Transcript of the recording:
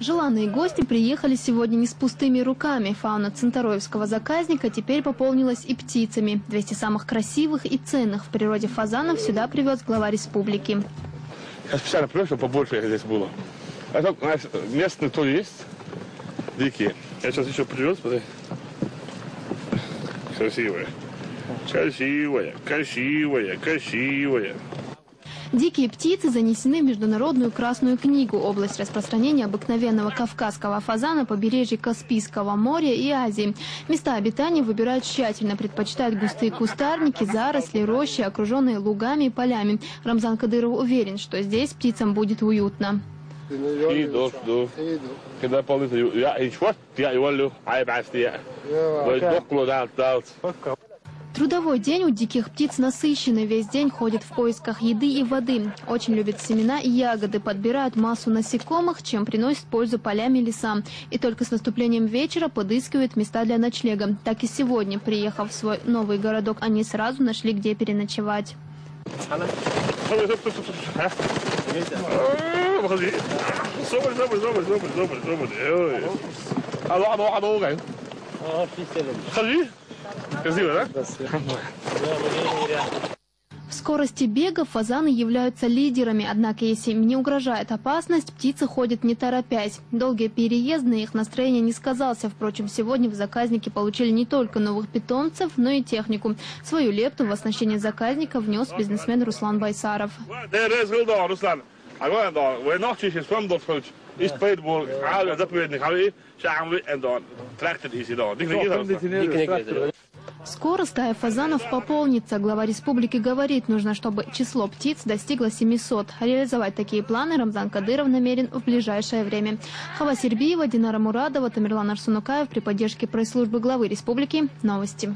Желанные гости приехали сегодня не с пустыми руками. Фауна центароевского заказника теперь пополнилась и птицами. 200 самых красивых и ценных в природе фазанов сюда привез глава республики. Я специально привез, чтобы побольше их здесь было. Это местные то есть, дикие. Я сейчас еще привез, смотри. Красивые. Красивая, красивая, красивая. Дикие птицы занесены в Международную Красную книгу. Область распространения обыкновенного кавказского фазана, побережье Каспийского моря и Азии. Места обитания выбирают тщательно, предпочитают густые кустарники, заросли, рощи, окруженные лугами и полями. Рамзан Кадыров уверен, что здесь птицам будет уютно. Трудовой день у диких птиц насыщенный. Весь день ходят в поисках еды и воды. Очень любят семена и ягоды, подбирают массу насекомых, чем приносят пользу полям и лесам. И только с наступлением вечера подыскивают места для ночлега. Так и сегодня, приехав в свой новый городок, они сразу нашли, где переночевать. В скорости бега фазаны являются лидерами, однако если им не угрожает опасность, птицы ходят не торопясь. Долгий переезд на их настроение не сказался. Впрочем, сегодня в заказнике получили не только новых питомцев, но и технику. Свою лепту в оснащение заказника внес бизнесмен Руслан Байсаров. Скоро стая фазанов пополнится. Глава республики говорит, нужно, чтобы число птиц достигло 700. Реализовать такие планы Рамзан Кадыров намерен в ближайшее время. Хава Сербиева, Динара Мурадова, Тамерлан Арсунукаев при поддержке пресс-службы главы республики. Новости.